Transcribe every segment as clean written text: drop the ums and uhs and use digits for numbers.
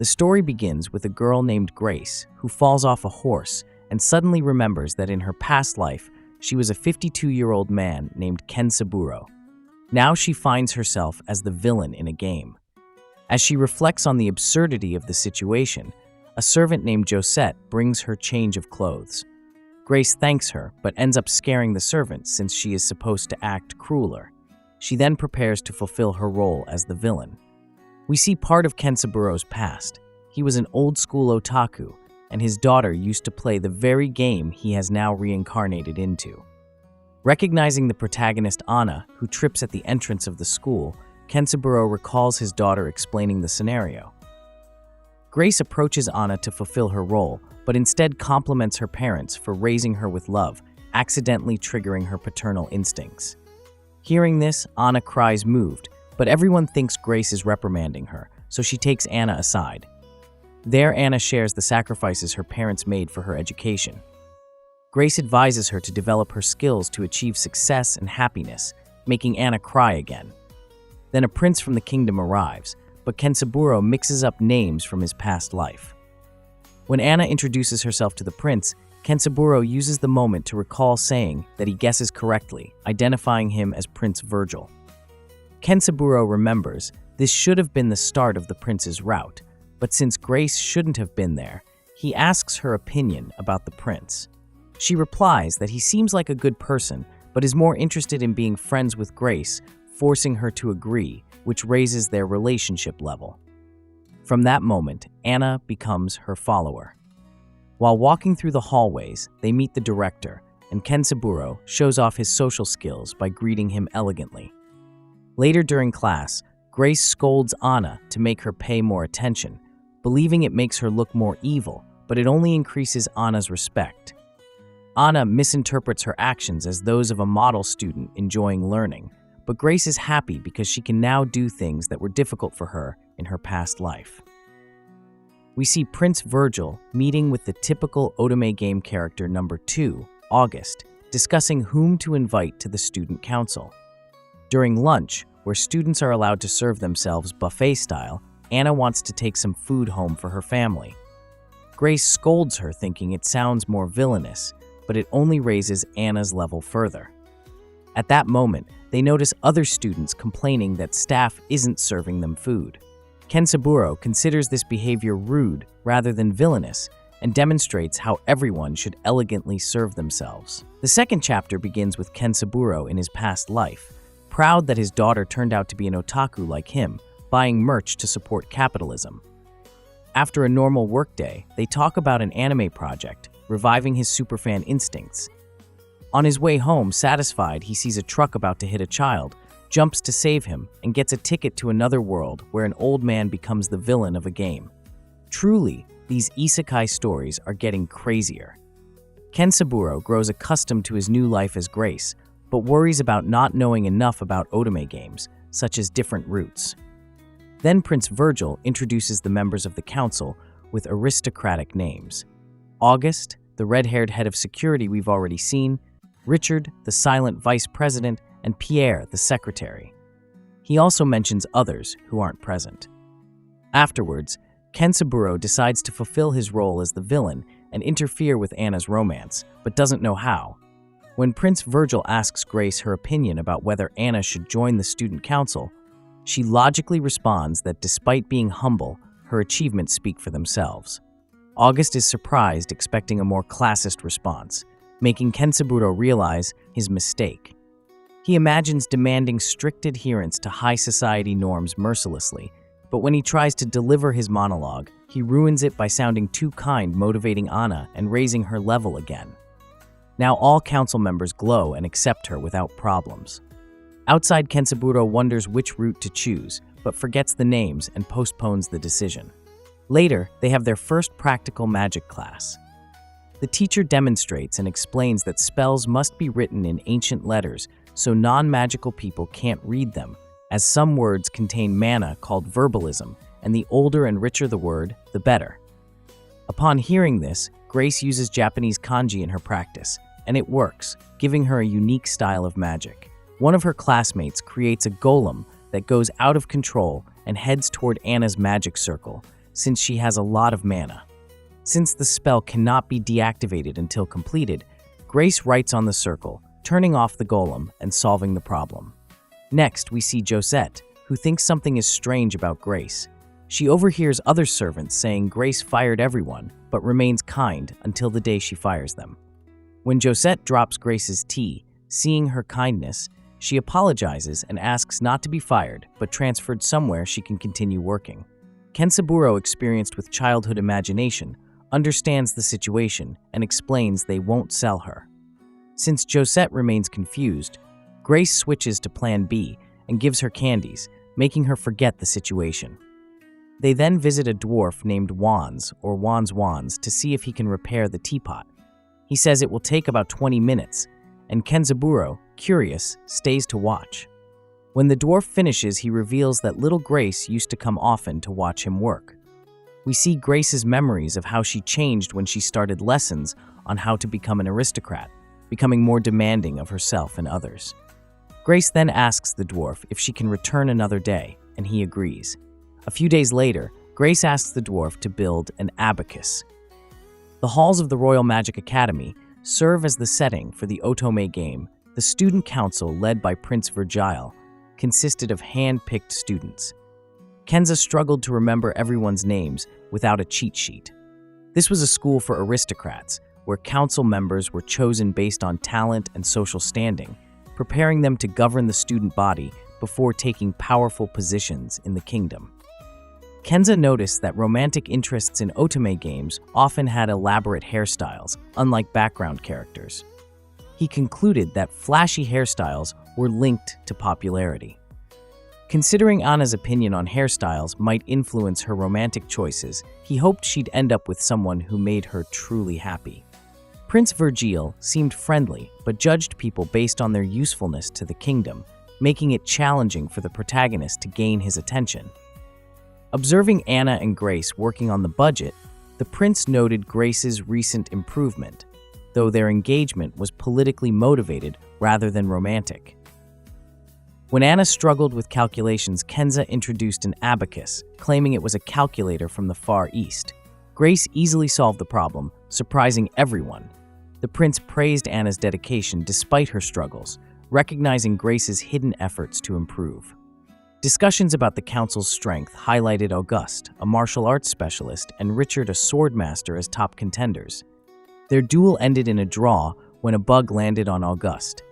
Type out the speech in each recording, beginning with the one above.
The story begins with a girl named Grace who falls off a horse and suddenly remembers that in her past life, she was a 52-year-old man named Ken Saburo. Now she finds herself as the villain in a game. As she reflects on the absurdity of the situation, a servant named Josette brings her change of clothes. Grace thanks her, but ends up scaring the servant since she is supposed to act crueler. She then prepares to fulfill her role as the villain. We see part of Ken Saburo's past. He was an old-school otaku, and his daughter used to play the very game he has now reincarnated into. Recognizing the protagonist Anna, who trips at the entrance of the school, Ken Saburo recalls his daughter explaining the scenario. Grace approaches Anna to fulfill her role, but instead compliments her parents for raising her with love, accidentally triggering her paternal instincts. Hearing this, Anna cries moved, but everyone thinks Grace is reprimanding her, so she takes Anna aside. There, Anna shares the sacrifices her parents made for her education. Grace advises her to develop her skills to achieve success and happiness, making Anna cry again. Then a prince from the kingdom arrives, but Ken Saburo mixes up names from his past life. When Anna introduces herself to the prince, Ken Saburo uses the moment to recall saying that he guesses correctly, identifying him as Prince Virgil. Ken Saburo remembers this should have been the start of the prince's route, but since Grace shouldn't have been there, he asks her opinion about the prince. She replies that he seems like a good person, but is more interested in being friends with Grace, forcing her to agree, which raises their relationship level. From that moment, Anna becomes her follower. While walking through the hallways, they meet the director, and Ken Saburo shows off his social skills by greeting him elegantly. Later during class, Grace scolds Anna to make her pay more attention, believing it makes her look more evil, but it only increases Anna's respect. Anna misinterprets her actions as those of a model student enjoying learning, but Grace is happy because she can now do things that were difficult for her in her past life. We see Prince Virgil meeting with the typical Otome game character number 2, August, discussing whom to invite to the student council. During lunch, where students are allowed to serve themselves buffet style, Anna wants to take some food home for her family. Grace scolds her, thinking it sounds more villainous, but it only raises Anna's level further. At that moment, they notice other students complaining that staff isn't serving them food. Ken Saburo considers this behavior rude rather than villainous and demonstrates how everyone should elegantly serve themselves. The second chapter begins with Ken Saburo in his past life, proud that his daughter turned out to be an otaku like him, buying merch to support capitalism. After a normal workday, they talk about an anime project, reviving his superfan instincts. On his way home, satisfied, he sees a truck about to hit a child, jumps to save him, and gets a ticket to another world where an old man becomes the villain of a game. Truly, these isekai stories are getting crazier. Ken Saburo grows accustomed to his new life as Grace, but worries about not knowing enough about Otome games, such as different routes. Then Prince Virgil introduces the members of the council with aristocratic names. August, the red-haired head of security we've already seen, Richard, the silent vice president, and Pierre, the secretary. He also mentions others who aren't present. Afterwards, Ken Saburo decides to fulfill his role as the villain and interfere with Anna's romance, but doesn't know how. When Prince Virgil asks Grace her opinion about whether Anna should join the student council, she logically responds that despite being humble, her achievements speak for themselves. August is surprised, expecting a more classist response, making Ken Saburo realize his mistake. He imagines demanding strict adherence to high society norms mercilessly, but when he tries to deliver his monologue, he ruins it by sounding too kind, motivating Anna and raising her level again. Now all council members glow and accept her without problems. Outside, Ken Saburo wonders which route to choose, but forgets the names and postpones the decision. Later, they have their first practical magic class. The teacher demonstrates and explains that spells must be written in ancient letters so non-magical people can't read them, as some words contain mana called verbalism, and the older and richer the word, the better. Upon hearing this, Grace uses Japanese kanji in her practice, and it works, giving her a unique style of magic. One of her classmates creates a golem that goes out of control and heads toward Anna's magic circle, since she has a lot of mana. Since the spell cannot be deactivated until completed, Grace writes on the circle, turning off the golem and solving the problem. Next, we see Josette, who thinks something is strange about Grace. She overhears other servants saying Grace fired everyone, but remains kind until the day she fires them. When Josette drops Grace's tea, seeing her kindness, she apologizes and asks not to be fired, but transferred somewhere she can continue working. Kensaburo, experienced with childhood imagination, understands the situation and explains they won't sell her. Since Josette remains confused, Grace switches to Plan B and gives her candies, making her forget the situation. They then visit a dwarf named Wands, or Wands, to see if he can repair the teapot. He says it will take about 20 minutes, and Kensaburo, curious, stays to watch. When the dwarf finishes, he reveals that little Grace used to come often to watch him work. We see Grace's memories of how she changed when she started lessons on how to become an aristocrat, becoming more demanding of herself and others. Grace then asks the dwarf if she can return another day, and he agrees. A few days later, Grace asks the dwarf to build an abacus. The halls of the Royal Magic Academy serve as the setting for the Otome game. The student council, led by Prince Virgile, consisted of hand-picked students. Kenza struggled to remember everyone's names without a cheat sheet. This was a school for aristocrats, where council members were chosen based on talent and social standing, preparing them to govern the student body before taking powerful positions in the kingdom. Kenza noticed that romantic interests in Otome games often had elaborate hairstyles, unlike background characters. He concluded that flashy hairstyles were linked to popularity. Considering Anna's opinion on hairstyles might influence her romantic choices, he hoped she'd end up with someone who made her truly happy. Prince Virgile seemed friendly, but judged people based on their usefulness to the kingdom, making it challenging for the protagonist to gain his attention. Observing Anna and Grace working on the budget, the prince noted Grace's recent improvement, though their engagement was politically motivated rather than romantic. When Anna struggled with calculations, Kenza introduced an abacus, claiming it was a calculator from the Far East. Grace easily solved the problem, surprising everyone. The prince praised Anna's dedication despite her struggles, recognizing Grace's hidden efforts to improve. Discussions about the council's strength highlighted Auguste, a martial arts specialist, and Richard, a swordmaster, as top contenders. Their duel ended in a draw when a bug landed on Auguste.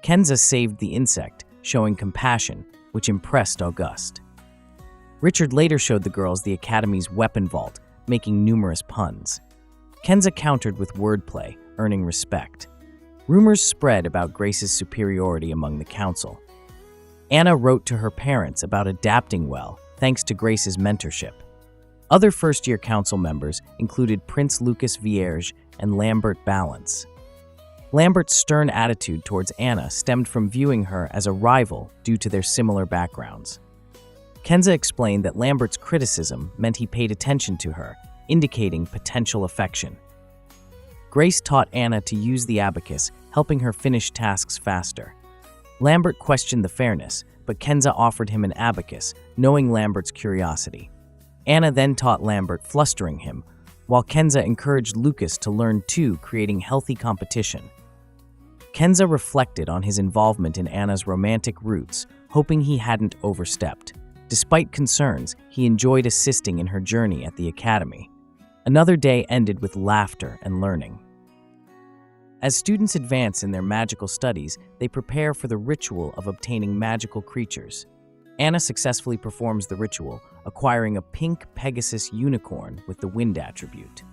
Kenza saved the insect, showing compassion, which impressed Auguste. Richard later showed the girls the Academy's weapon vault, making numerous puns. Kenza countered with wordplay, earning respect. Rumors spread about Grace's superiority among the council. Anna wrote to her parents about adapting well, thanks to Grace's mentorship. Other first-year council members included Prince Lucas Vierge and Lambert Balance. Lambert's stern attitude towards Anna stemmed from viewing her as a rival due to their similar backgrounds. Kenza explained that Lambert's criticism meant he paid attention to her, indicating potential affection. Grace taught Anna to use the abacus, helping her finish tasks faster. Lambert questioned the fairness, but Kenza offered him an abacus, knowing Lambert's curiosity. Anna then taught Lambert, flustering him, while Kenza encouraged Lucas to learn too, creating healthy competition. Kenza reflected on his involvement in Anna's romantic roots, hoping he hadn't overstepped. Despite concerns, he enjoyed assisting in her journey at the academy. Another day ended with laughter and learning. As students advance in their magical studies, they prepare for the ritual of obtaining magical creatures. Anna successfully performs the ritual, acquiring a pink Pegasus unicorn with the wind attribute.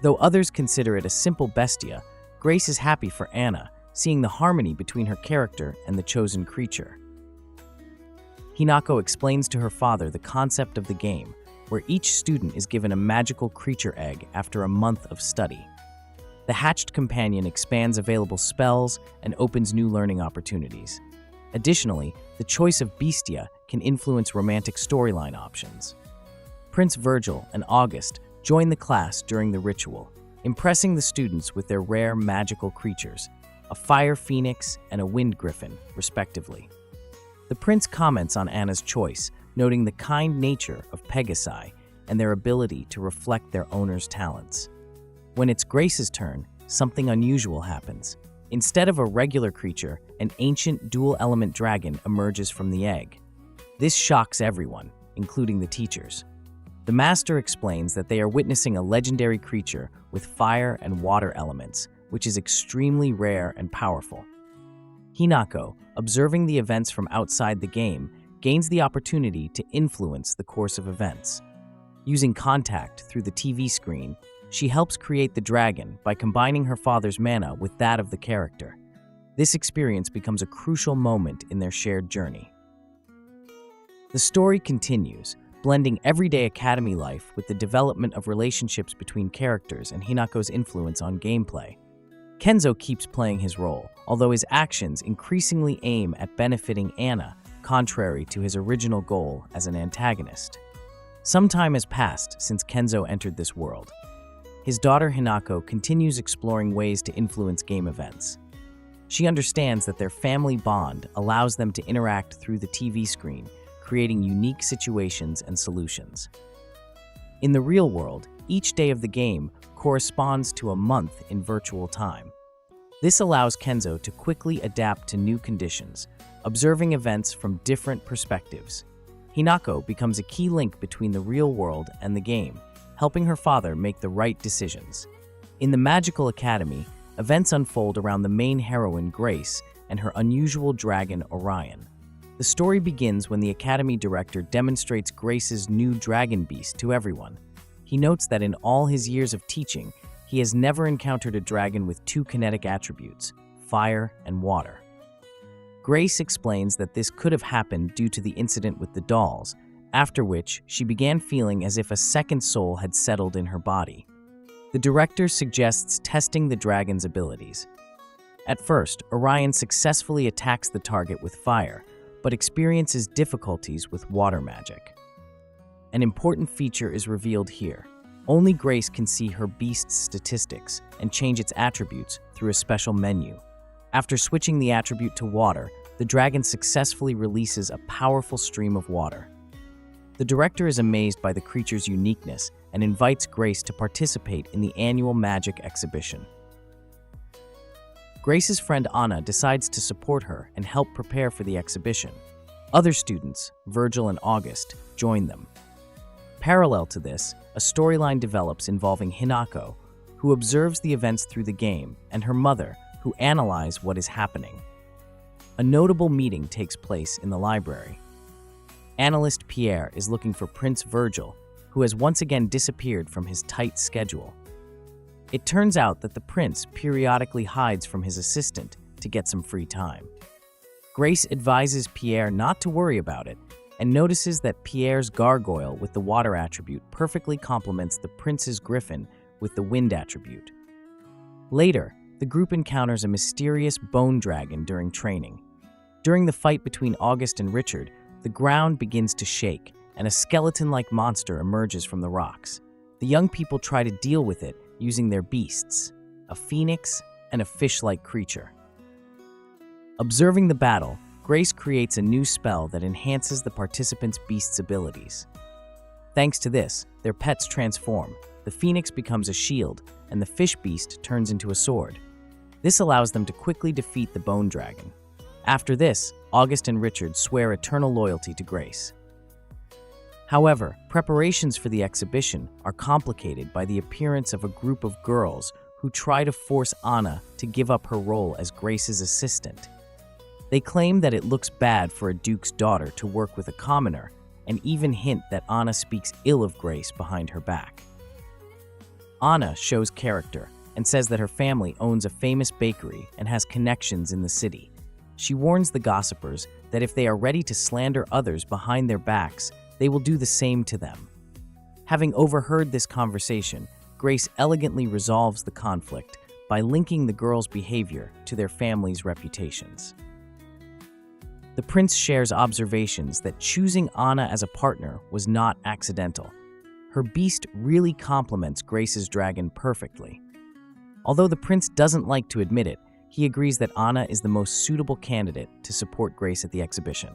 Though others consider it a simple bestia, Grace is happy for Anna, seeing the harmony between her character and the chosen creature. Hinako explains to her father the concept of the game, where each student is given a magical creature egg after a month of study. The hatched companion expands available spells and opens new learning opportunities. Additionally, the choice of Bestia can influence romantic storyline options. Prince Virgil and Auguste join the class during the ritual, impressing the students with their rare magical creatures, a fire phoenix and a wind griffin, respectively. The prince comments on Anna's choice, noting the kind nature of Pegasi and their ability to reflect their owner's talents. When it's Grace's turn, something unusual happens. Instead of a regular creature, an ancient dual-element dragon emerges from the egg. This shocks everyone, including the teachers. The master explains that they are witnessing a legendary creature with fire and water elements, which is extremely rare and powerful. Hinako, observing the events from outside the game, gains the opportunity to influence the course of events. Using contact through the TV screen, she helps create the dragon by combining her father's mana with that of the character. This experience becomes a crucial moment in their shared journey. The story continues, blending everyday academy life with the development of relationships between characters and Hinako's influence on gameplay. Kenzo keeps playing his role, although his actions increasingly aim at benefiting Anna, contrary to his original goal as an antagonist. Some time has passed since Kenzo entered this world. His daughter Hinako continues exploring ways to influence game events. She understands that their family bond allows them to interact through the TV screen, creating unique situations and solutions. In the real world, each day of the game corresponds to a month in virtual time. This allows Kenzo to quickly adapt to new conditions, observing events from different perspectives. Hinako becomes a key link between the real world and the game, helping her father make the right decisions. In the Magical Academy, events unfold around the main heroine Grace and her unusual dragon Orion. The story begins when the Academy director demonstrates Grace's new dragon beast to everyone. He notes that in all his years of teaching, he has never encountered a dragon with two kinetic attributes, fire and water. Grace explains that this could have happened due to the incident with the dolls, after which she began feeling as if a second soul had settled in her body. The director suggests testing the dragon's abilities. At first, Orion successfully attacks the target with fire, but experiences difficulties with water magic. An important feature is revealed here. Only Grace can see her beast's statistics and change its attributes through a special menu. After switching the attribute to water, the dragon successfully releases a powerful stream of water. The director is amazed by the creature's uniqueness and invites Grace to participate in the annual magic exhibition. Grace's friend Anna decides to support her and help prepare for the exhibition. Other students, Virgil and August, join them. Parallel to this, a storyline develops involving Hinako, who observes the events through the game, and her mother, who analyze what is happening. A notable meeting takes place in the library. Analyst Pierre is looking for Prince Virgil, who has once again disappeared from his tight schedule. It turns out that the prince periodically hides from his assistant to get some free time. Grace advises Pierre not to worry about it and notices that Pierre's gargoyle with the water attribute perfectly complements the prince's griffin with the wind attribute. Later, the group encounters a mysterious bone dragon during training. During the fight between August and Richard, the ground begins to shake and a skeleton-like monster emerges from the rocks. The young people try to deal with it using their beasts, a phoenix and a fish-like creature. Observing the battle, Grace creates a new spell that enhances the participants' beasts' abilities. Thanks to this, their pets transform, the phoenix becomes a shield, and the fish beast turns into a sword. This allows them to quickly defeat the bone dragon. After this, August and Richard swear eternal loyalty to Grace. However, preparations for the exhibition are complicated by the appearance of a group of girls who try to force Anna to give up her role as Grace's assistant. They claim that it looks bad for a duke's daughter to work with a commoner, and even hint that Anna speaks ill of Grace behind her back. Anna shows character and says that her family owns a famous bakery and has connections in the city. She warns the gossipers that if they are ready to slander others behind their backs, they will do the same to them. Having overheard this conversation, Grace elegantly resolves the conflict by linking the girls' behavior to their families' reputations. The prince shares observations that choosing Anna as a partner was not accidental. Her beast really complements Grace's dragon perfectly. Although the prince doesn't like to admit it, he agrees that Anna is the most suitable candidate to support Grace at the exhibition.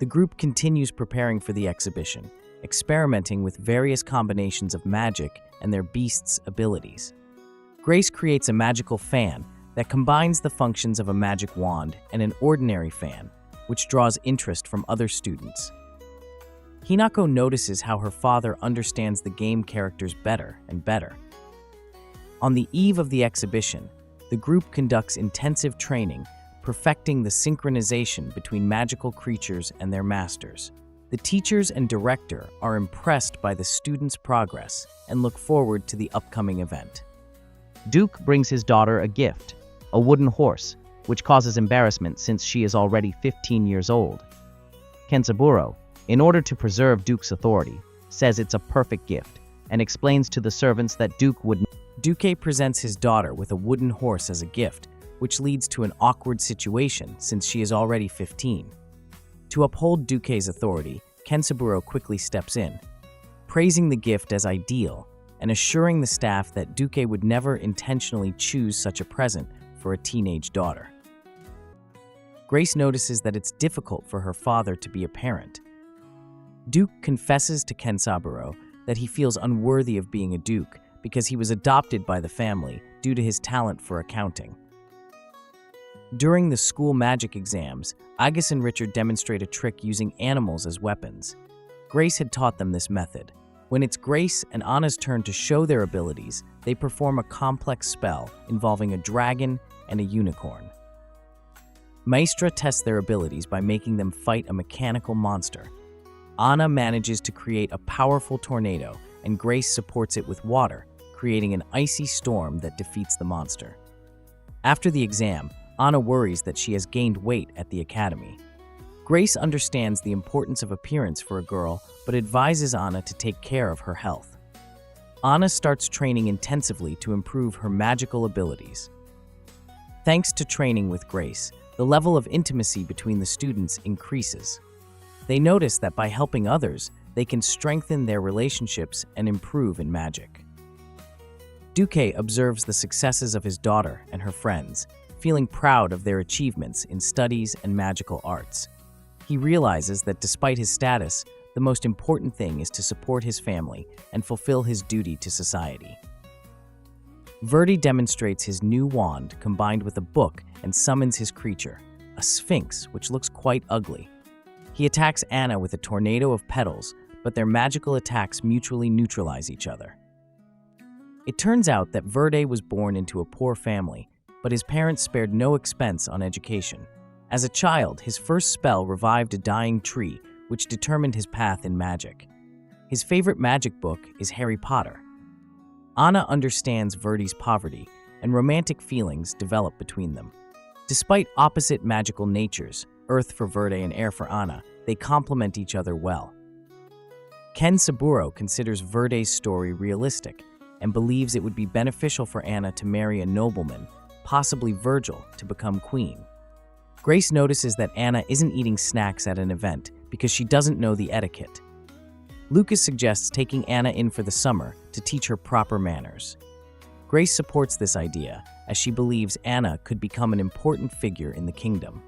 The group continues preparing for the exhibition, experimenting with various combinations of magic and their beasts' abilities. Grace creates a magical fan that combines the functions of a magic wand and an ordinary fan, which draws interest from other students. Hinako notices how her father understands the game characters better and better. On the eve of the exhibition, the group conducts intensive training, perfecting the synchronization between magical creatures and their masters. The teachers and director are impressed by the students' progress and look forward to the upcoming event. Duke brings his daughter a gift, a wooden horse, which causes embarrassment since she is already 15 years old. Kensaburo, in order to preserve Duke's authority, says it's a perfect gift and explains to the servants that Duke presents his daughter with a wooden horse as a gift, which leads to an awkward situation since she is already 15. To uphold Duke's authority, Kensaburo quickly steps in, praising the gift as ideal and assuring the staff that Duke would never intentionally choose such a present for a teenage daughter. Grace notices that it's difficult for her father to be a parent. Duke confesses to Kensaburo that he feels unworthy of being a duke because he was adopted by the family due to his talent for accounting. During the school magic exams, Agus and Richard demonstrate a trick using animals as weapons. Grace had taught them this method. When it's Grace and Anna's turn to show their abilities, they perform a complex spell involving a dragon and a unicorn. Maestra tests their abilities by making them fight a mechanical monster. Anna manages to create a powerful tornado, and Grace supports it with water, creating an icy storm that defeats the monster. After the exam, Anna worries that she has gained weight at the academy. Grace understands the importance of appearance for a girl, but advises Anna to take care of her health. Anna starts training intensively to improve her magical abilities. Thanks to training with Grace, the level of intimacy between the students increases. They notice that by helping others, they can strengthen their relationships and improve in magic. Duke observes the successes of his daughter and her friends, feeling proud of their achievements in studies and magical arts. He realizes that despite his status, the most important thing is to support his family and fulfill his duty to society. Verdi demonstrates his new wand combined with a book and summons his creature, a sphinx which looks quite ugly. He attacks Anna with a tornado of petals, but their magical attacks mutually neutralize each other. It turns out that Verdi was born into a poor family, but his parents spared no expense on education. As a child, his first spell revived a dying tree, which determined his path in magic. His favorite magic book is Harry Potter. Anna understands Verdi's poverty, and romantic feelings develop between them. Despite opposite magical natures, earth for Verdi and air for Anna, they complement each other well. Kensaburo considers Verdi's story realistic and believes it would be beneficial for Anna to marry a nobleman, possibly Virgil, to become queen. Grace notices that Anna isn't eating snacks at an event because she doesn't know the etiquette. Lucas suggests taking Anna in for the summer to teach her proper manners. Grace supports this idea as she believes Anna could become an important figure in the kingdom.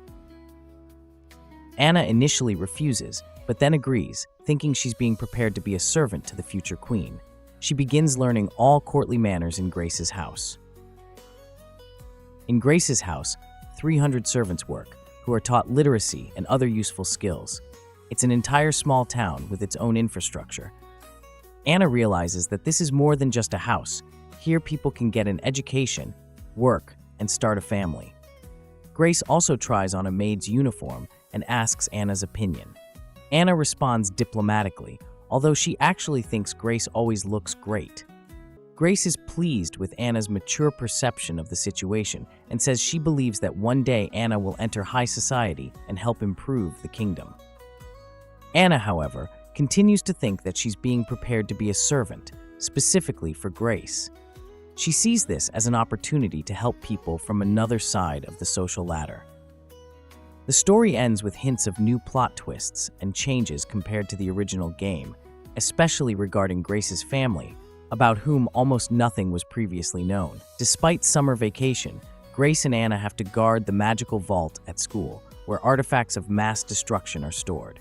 Anna initially refuses, but then agrees, thinking she's being prepared to be a servant to the future queen. She begins learning all courtly manners in Grace's house. In Grace's house, 300 servants work, who are taught literacy and other useful skills. It's an entire small town with its own infrastructure. Anna realizes that this is more than just a house. Here people can get an education, work, and start a family. Grace also tries on a maid's uniform and asks Anna's opinion. Anna responds diplomatically, although she actually thinks Grace always looks great. Grace is pleased with Anna's mature perception of the situation and says she believes that one day Anna will enter high society and help improve the kingdom. Anna, however, continues to think that she's being prepared to be a servant, specifically for Grace. She sees this as an opportunity to help people from another side of the social ladder. The story ends with hints of new plot twists and changes compared to the original game, especially regarding Grace's family, about whom almost nothing was previously known. Despite summer vacation, Grace and Anna have to guard the magical vault at school, where artifacts of mass destruction are stored.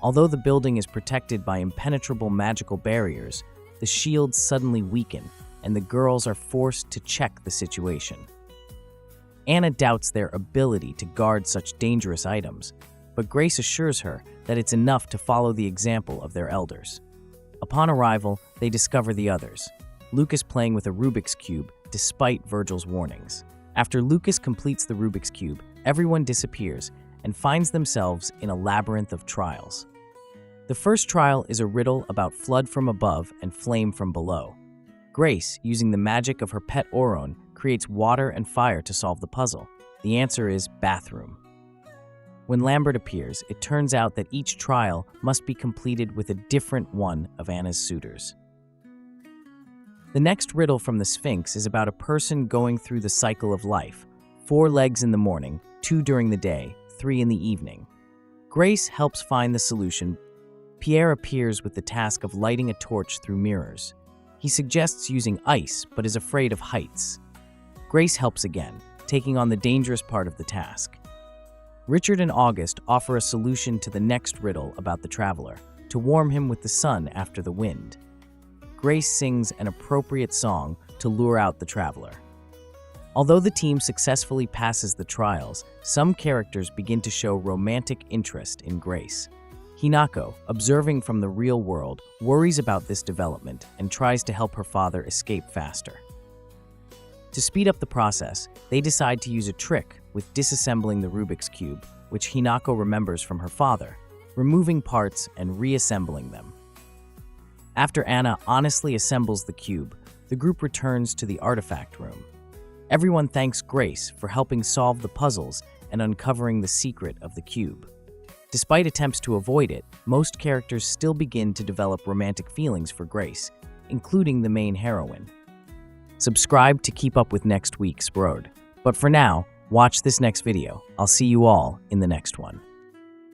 Although the building is protected by impenetrable magical barriers, the shields suddenly weaken, and the girls are forced to check the situation. Anna doubts their ability to guard such dangerous items, but Grace assures her that it's enough to follow the example of their elders. Upon arrival, they discover the others, Lucas playing with a Rubik's Cube despite Virgil's warnings. After Lucas completes the Rubik's Cube, everyone disappears and finds themselves in a labyrinth of trials. The first trial is a riddle about flood from above and flame from below. Grace, using the magic of her pet Oron, creates water and fire to solve the puzzle. The answer is bathroom. When Lambert appears, it turns out that each trial must be completed with a different one of Anna's suitors. The next riddle from the Sphinx is about a person going through the cycle of life: 4 legs in the morning, 2 during the day, 3 in the evening. Grace helps find the solution. Pierre appears with the task of lighting a torch through mirrors. He suggests using ice, but is afraid of heights. Grace helps again, taking on the dangerous part of the task. Richard and August offer a solution to the next riddle about the traveler, to warm him with the sun after the wind. Grace sings an appropriate song to lure out the traveler. Although the team successfully passes the trials, some characters begin to show romantic interest in Grace. Hinako, observing from the real world, worries about this development and tries to help her father escape faster. To speed up the process, they decide to use a trick with disassembling the Rubik's Cube, which Hinako remembers from her father, removing parts and reassembling them. After Anna honestly assembles the cube, the group returns to the artifact room. Everyone thanks Grace for helping solve the puzzles and uncovering the secret of the cube. Despite attempts to avoid it, most characters still begin to develop romantic feelings for Grace, including the main heroine. Subscribe to keep up with next week's road. But for now, watch this next video. I'll see you all in the next one.